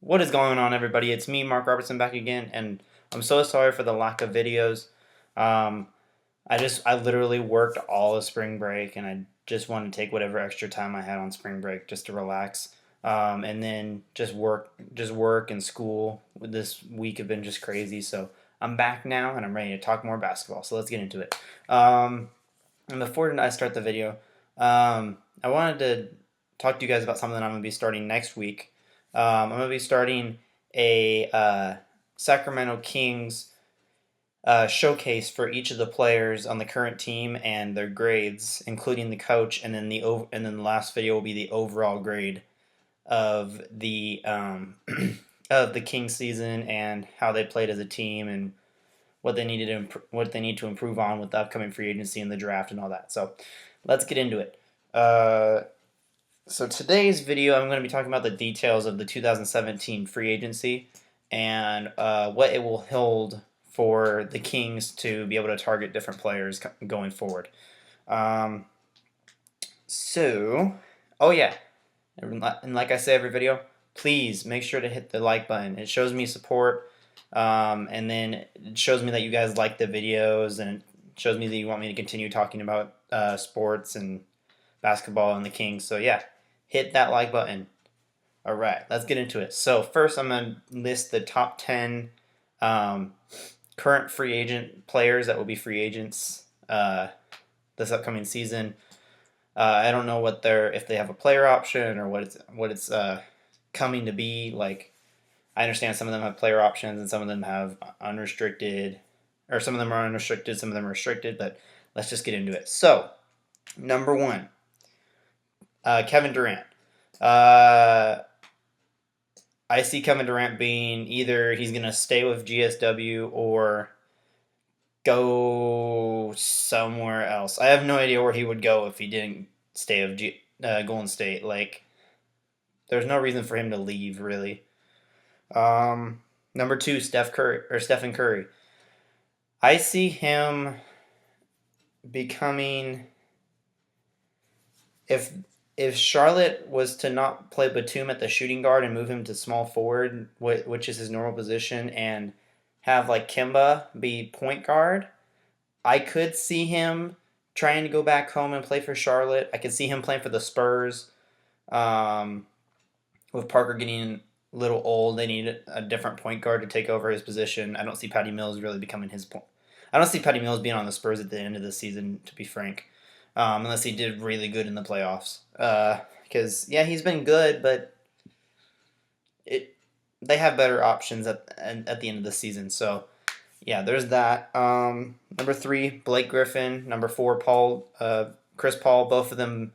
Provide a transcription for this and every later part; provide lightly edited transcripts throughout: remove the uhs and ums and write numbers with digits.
What is going on, everybody? It's me, Mark Robertson, back again, and I'm so sorry for the lack of videos. Um, I literally worked all of spring break, and I just wanted to take whatever extra time I had on spring break just to relax, and then just work and school. This week have been just crazy, so I'm back now, and I'm ready to talk more basketball. So let's get into it. And before I start the video, I wanted to talk to you guys about something I'm going to be starting next week. I'm going to be starting a Sacramento Kings showcase for each of the players on the current team and their grades, including the coach, and then the last video will be the overall grade of the of the Kings season and how they played as a team and what they need to improve on with the upcoming free agency and the draft and all that. So let's get into it. So today's video, I'm going to be talking about the details of the 2017 free agency and what it will hold for the Kings to be able to target different players going forward. Um, oh yeah, and like I say every video, please make sure to hit the like button. It shows me support, and then it shows me that you guys like the videos, and it shows me that you want me to continue talking about sports and basketball and the Kings. So yeah, hit that like button. All right, let's get into it. So first, I'm gonna list the top 10 um, current free agent players that will be free agents this upcoming season. I don't know if they have a player option or what it's coming to be. Like, I understand some of them have player options and some of them have unrestricted, or some of them are unrestricted, some of them are restricted. But let's just get into it. So, number one, Kevin Durant. Uh, I see Kevin Durant being either he's going to stay with GSW or go somewhere else. I have no idea where he would go if he didn't stay with Golden State. Like, there's no reason for him to leave, really. Number two, Stephen Curry. I see him becoming if if Charlotte was to not play Batum at the shooting guard and move him to small forward, which is his normal position, and have like Kimba be point guard, I could see him trying to go back home and play for Charlotte. I could see him playing for the Spurs. Um, with Parker getting a little old, they need a different point guard to take over his position. I don't see Patty Mills really becoming his point. I don't see Patty Mills being on the Spurs at the end of the season, to be frank, unless he did really good in the playoffs. Because yeah, he's been good, but it they have better options at the end of the season. So yeah, there's that. Number three, Blake Griffin. Number four, Chris Paul. Both of them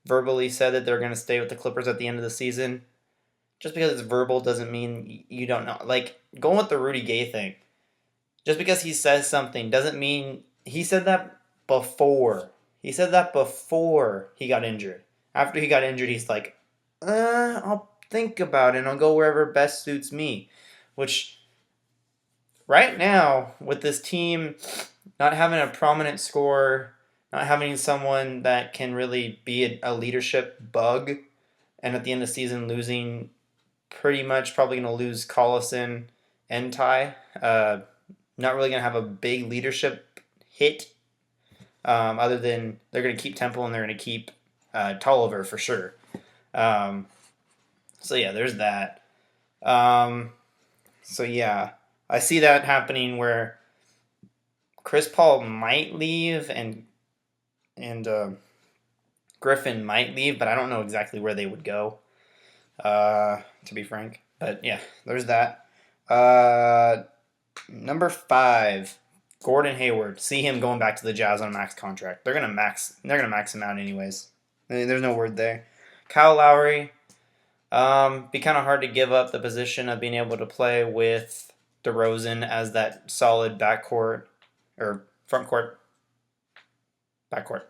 verbally said that they're going to stay with the Clippers at the end of the season. Just because it's verbal doesn't mean you don't know. Like, going with the Rudy Gay thing. Just because he says something doesn't mean he said that before. He said that before he got injured. After he got injured, he's like, I'll think about it and I'll go wherever best suits me. Which, right now, with this team not having a prominent scorer, not having someone that can really be a leadership bug, and at the end of the season losing pretty much probably going to lose Collison and Ty. Not really going to have a big leadership hit, other than they're going to keep Temple and they're going to keep Tolliver for sure. So yeah, there's that. So yeah, I see that happening where Chris Paul might leave and Griffin might leave, but I don't know exactly where they would go. To be frank. But yeah, there's that. Number five, Gordon Hayward. See him going back to the Jazz on a max contract. They're gonna max him out anyways. I mean, there's no word there. Kyle Lowry. Be kind of hard to give up the position of being able to play with DeRozan as that solid backcourt or front court, backcourt,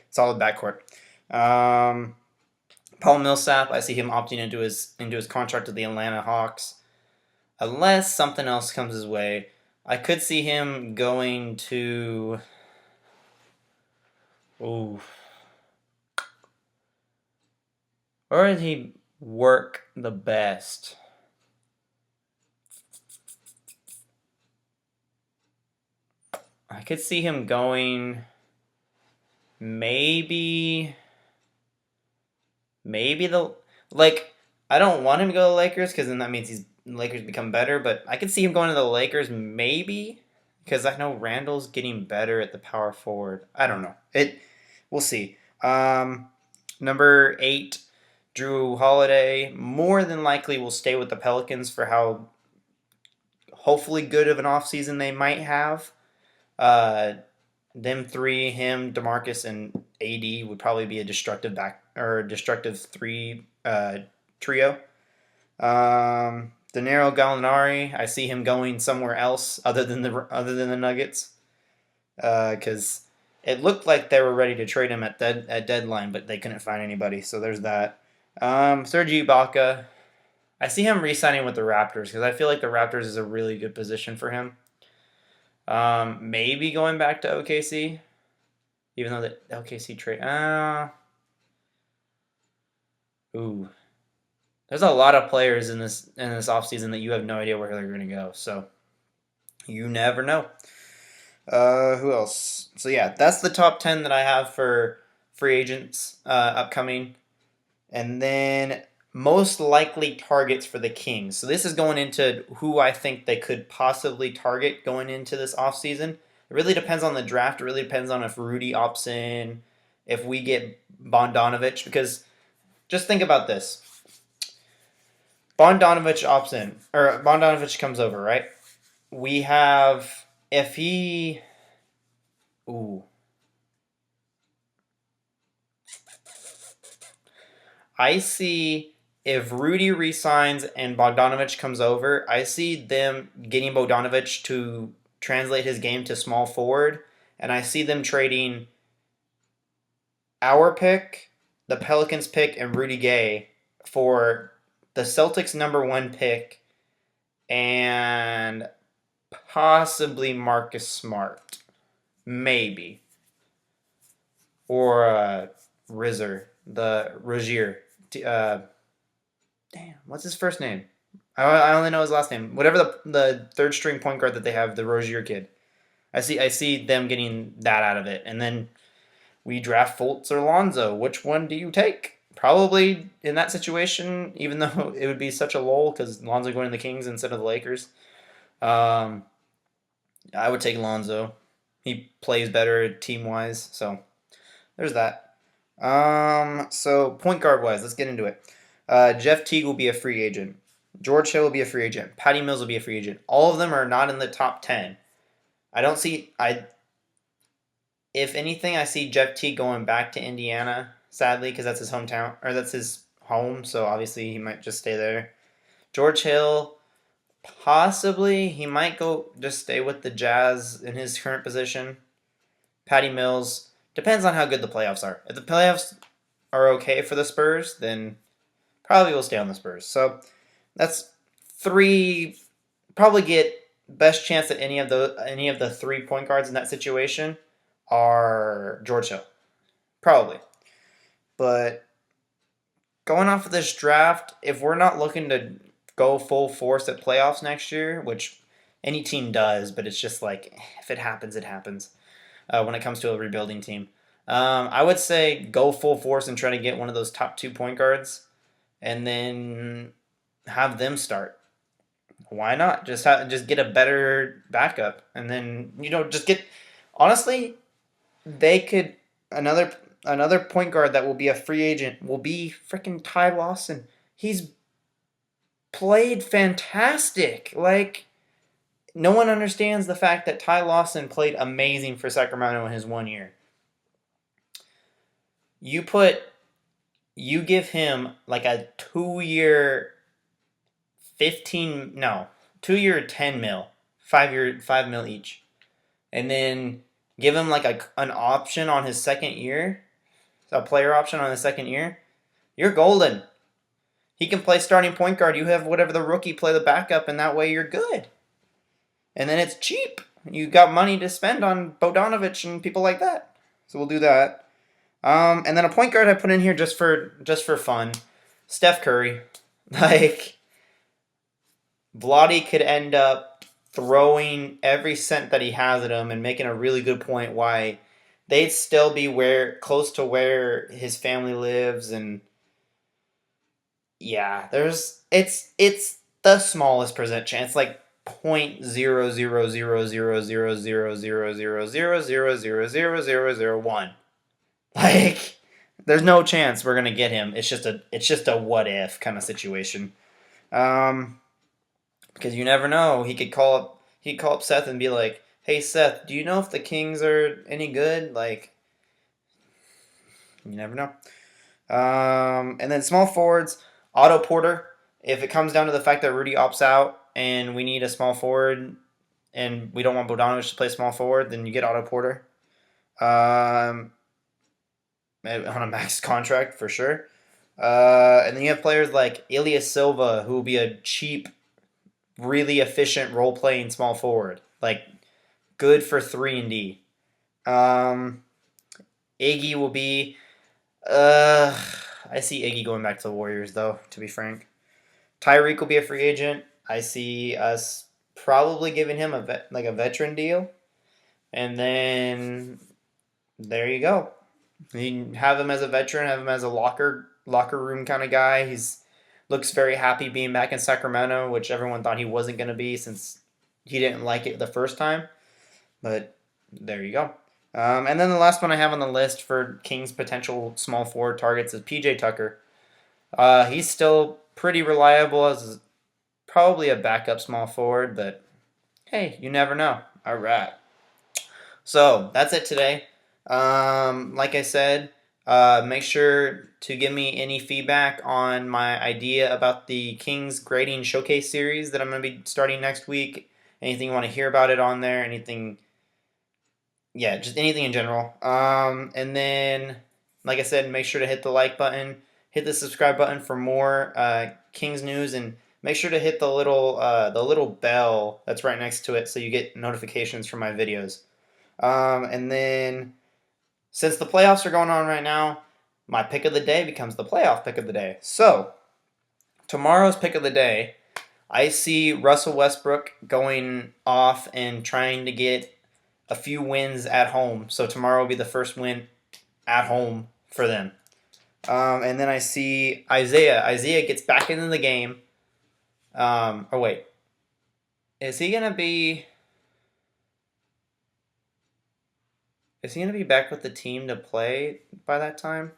solid backcourt. Paul Millsap, I see him opting into his contract with the Atlanta Hawks, unless something else comes his way. I could see him going to. Ooh. Where did he work the best? I could see him going maybe the like I don't want him to go to the Lakers because then that means the Lakers become better, but I could see him going to the Lakers maybe because I know Randall's getting better at the power forward. I don't know. We'll see. Number 8, Drew Holiday more than likely will stay with the Pelicans for how hopefully good of an offseason they might have. Them three, him, DeMarcus, and AD would probably be a destructive three trio. Danilo Gallinari, I see him going somewhere else other than the Nuggets, because it looked like they were ready to trade him at deadline, but they couldn't find anybody. So there's that. Serge Ibaka, I see him re-signing with the Raptors because I feel like the Raptors is a really good position for him. Maybe going back to OKC, even though the OKC trade. Ooh, there's a lot of players in this offseason that you have no idea where they're going to go. So you never know. Who else? So yeah, that's the top 10 that I have for free agents upcoming, and then most likely targets for the Kings. So this is going into who I think they could possibly target going into this offseason. It really depends on the draft. It really depends on if Rudy opts in, if we get Bogdanovich, because just think about this. Bogdanovich opts in, or Bogdanovich comes over, right? We have, if he, I see if Rudy resigns and Bogdanovich comes over, I see them getting Bogdanovich to translate his game to small forward, and I see them trading our pick, the Pelicans pick, and Rudy Gay for the Celtics #1 pick and possibly Marcus Smart. Maybe. Or Rozier. Damn, what's his first name? I only know his last name. Whatever the third string point guard that they have, the Rozier kid. I see them getting that out of it. And then we draft Fultz or Lonzo. Which one do you take? Probably in that situation, even though it would be such a lull because Lonzo going to the Kings instead of the Lakers. I would take Lonzo. He plays better team-wise, so there's that. So point guard-wise, let's get into it. Jeff Teague will be a free agent. George Hill will be a free agent. Patty Mills will be a free agent. All of them are not in the top 10. If anything, I see Jeff Teague going back to Indiana, sadly, because that's his hometown, or that's his home, so obviously he might just stay there. George Hill, possibly, he might go just stay with the Jazz in his current position. Patty Mills, depends on how good the playoffs are. If the playoffs are okay for the Spurs, then probably will stay on the Spurs. So that's 3, probably get best chance at any of the 3 point guards in that situation are George Hill. Probably. But going off of this draft, if we're not looking to go full force at playoffs next year, which any team does, but it's just like, if it happens, it happens when it comes to a rebuilding team. I would say go full force and try to get one of those top 2 point guards and then have them start. Why not? Just get a better backup. And then, just get... Honestly, they could... Another point guard that will be a free agent will be freaking Ty Lawson. He's played fantastic. Like, no one understands the fact that Ty Lawson played amazing for Sacramento in his 1 year. You give him like a 2-year 2-year 10 mil, 5-year 5 mil each. And then give him like an option on his second year, a player option on his second year. You're golden. He can play starting point guard. You have whatever the rookie play the backup, and that way you're good. And then it's cheap. You got money to spend on Bogdanovich and people like that. So we'll do that. And then a point guard I put in here just for fun. Steph Curry. Like, Vlade could end up throwing every cent that he has at him and making a really good point why they'd still be close to where his family lives. And yeah, it's the smallest percent chance, like 0.000000000000001. Like, there's no chance we're gonna get him. It's just a what if kind of situation. Um, because you never know. He'd call up Seth and be like, "Hey Seth, do you know if the Kings are any good?" Like, you never know. And then small forwards, Otto Porter. If it comes down to the fact that Rudy opts out and we need a small forward and we don't want Bogdanovic to play small forward, then you get Otto Porter on a max contract for sure. And then you have players like Ilya Silva, who will be a cheap, really efficient role playing small forward, like good for 3-and-D. Iggy will be. I see Iggy going back to the Warriors, though. To be frank, Tyreek will be a free agent. I see us probably giving him a veteran deal, and then there you go. You have him as a veteran, have him as a locker room kind of guy. Looks very happy being back in Sacramento, which everyone thought he wasn't going to be since he didn't like it the first time. But there you go. And then the last one I have on the list for Kings' potential small forward targets is PJ Tucker. He's still pretty reliable as probably a backup small forward, but hey, you never know. All right. So that's it today. Like I said, make sure to give me any feedback on my idea about the Kings Grading Showcase series that I'm going to be starting next week. Anything you want to hear about it on there, anything, yeah, just anything in general. And then, like I said, make sure to hit the like button, hit the subscribe button for more Kings news, and make sure to hit the little bell that's right next to it so you get notifications from my videos. And then, since the playoffs are going on right now, my pick of the day becomes the playoff pick of the day. So, tomorrow's pick of the day, I see Russell Westbrook going off and trying to get a few wins at home. So, tomorrow will be the first win at home for them. And then I see Isaiah. Isaiah gets back into the game. Or wait. Is he going to be... Is he going to be back with the team to play by that time?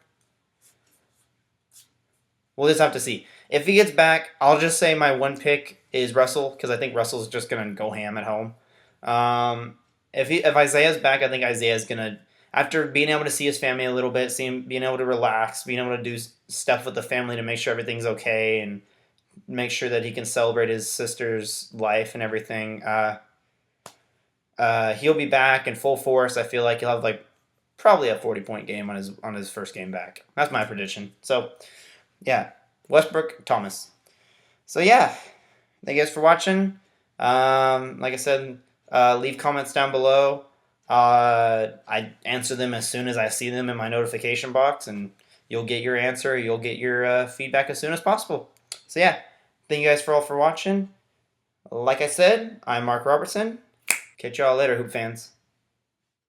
We'll just have to see. If he gets back, I'll just say my one pick is Russell because I think Russell's just going to go ham at home. If Isaiah's back, I think Isaiah's going to, after being able to see his family a little bit, being able to relax, being able to do stuff with the family to make sure everything's okay and make sure that he can celebrate his sister's life and everything, he'll be back in full force. I feel like he'll have probably a 40-point game on his first game back. That's my prediction. So, yeah, Westbrook, Thomas. So yeah, thank you guys for watching. Like I said, leave comments down below. I answer them as soon as I see them in my notification box, and you'll get your answer. You'll get your feedback as soon as possible. So yeah, thank you guys all for watching. Like I said, I'm Mark Robertson. Catch y'all later, Hoop fans.